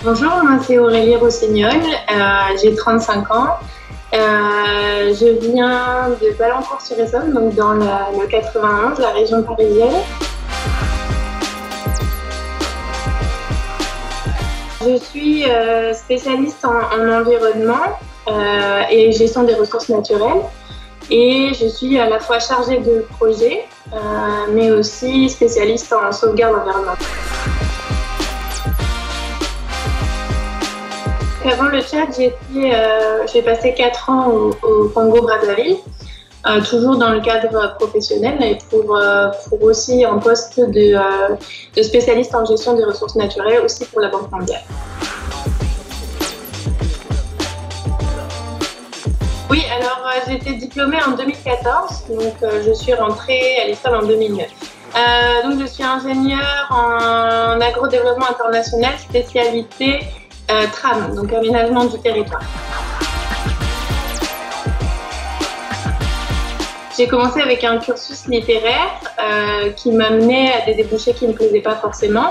Bonjour, moi c'est Aurélie Rossignol, j'ai 35 ans. Je viens de Balancourt-sur-Essonne, donc dans le 91, la région parisienne. Je suis spécialiste en environnement et gestion des ressources naturelles. Et je suis à la fois chargée de projet, mais aussi spécialiste en sauvegarde environnementale. Avant le Tchad, j'ai passé 4 ans au Congo-Brazzaville, toujours dans le cadre professionnel et pour aussi un poste de spécialiste en gestion des ressources naturelles, aussi pour la Banque mondiale. Oui, alors j'ai été diplômée en 2014, donc je suis rentrée à l'ISTAM en 2009. Donc je suis ingénieure en agrodéveloppement international, spécialité TRAM, donc aménagement du territoire. J'ai commencé avec un cursus littéraire qui m'amenait à des débouchés qui ne me plaisaient pas forcément.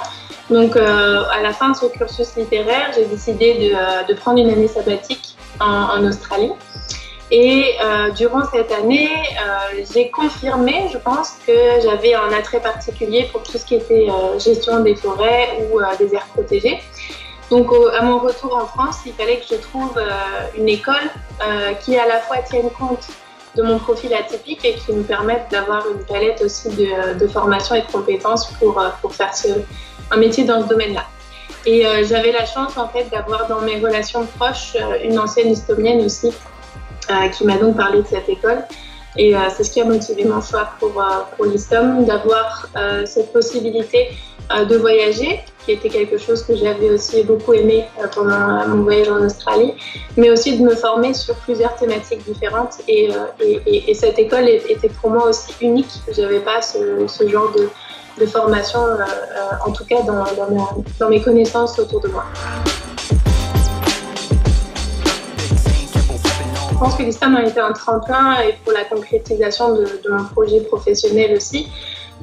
Donc à la fin de ce cursus littéraire, j'ai décidé de prendre une année sabbatique en Australie. Et durant cette année, j'ai confirmé, je pense, que j'avais un attrait particulier pour tout ce qui était gestion des forêts ou des aires protégées. Donc à mon retour en France, il fallait que je trouve une école qui à la fois tienne compte de mon profil atypique et qui me permette d'avoir une palette aussi de formation et de compétences pour faire un métier dans ce domaine-là. Et j'avais la chance en fait d'avoir dans mes relations proches une ancienne histomienne aussi qui m'a donc parlé de cette école. Et c'est ce qui a motivé mon choix pour l'ISTOM, d'avoir cette possibilité de voyager, qui était quelque chose que j'avais aussi beaucoup aimé pendant mon voyage en Australie, mais aussi de me former sur plusieurs thématiques différentes. Et cette école était pour moi aussi unique. Je n'avais pas ce genre de formation, en tout cas dans mes connaissances autour de moi. Je pense que l'ISTAM a été un tremplin et pour la concrétisation de mon projet professionnel aussi.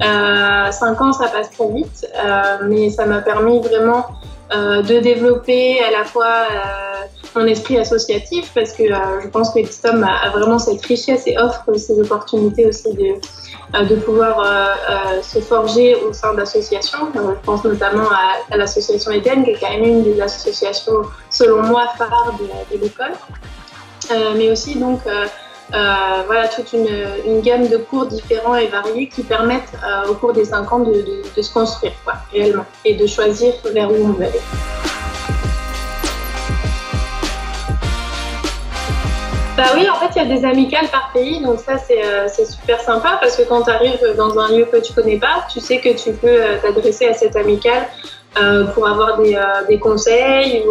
5 ans, ça passe très vite, mais ça m'a permis vraiment de développer à la fois mon esprit associatif parce que je pense que l'ISTAM a vraiment cette richesse et offre ces opportunités aussi de pouvoir se forger au sein d'associations. Je pense notamment à l'association Eden, qui est quand même une des associations, selon moi, phares de l'école. Mais aussi donc voilà, toute une gamme de cours différents et variés qui permettent au cours des 5 ans de se construire réellement et de choisir vers où on veut aller. Bah oui, en fait, il y a des amicales par pays, donc ça c'est super sympa parce que quand tu arrives dans un lieu que tu connais pas, tu sais que tu peux t'adresser à cette amicale pour avoir des conseils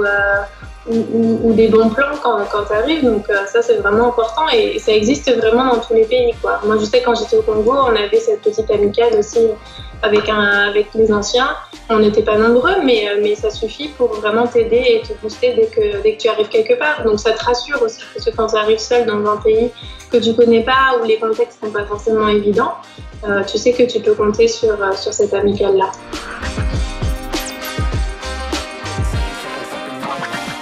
ou des bons plans quand tu arrives. Donc ça c'est vraiment important et ça existe vraiment dans tous les pays, quoi. Moi je sais quand j'étais au Congo, on avait cette petite amicale aussi avec les anciens. On n'était pas nombreux, mais ça suffit pour vraiment t'aider et te booster dès que tu arrives quelque part. Donc ça te rassure aussi, parce que quand tu arrives seul dans un pays que tu connais pas, où les contextes sont pas forcément évidents, tu sais que tu peux compter sur cette amicale-là.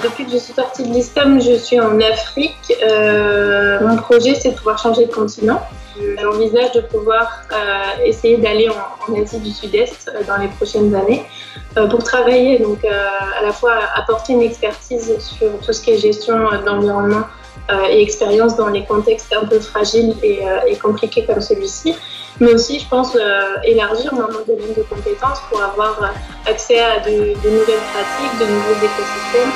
Depuis que je suis sortie de l'ISTOM, je suis en Afrique. Mon projet, c'est de pouvoir changer de continent. J'envisage de pouvoir essayer d'aller en Asie du Sud-Est dans les prochaines années pour travailler, donc à la fois apporter une expertise sur tout ce qui est gestion d'environnement et expérience dans les contextes un peu fragiles et compliqués comme celui-ci, mais aussi, je pense, élargir mon domaine de compétences pour avoir accès à de nouvelles pratiques, de nouveaux écosystèmes.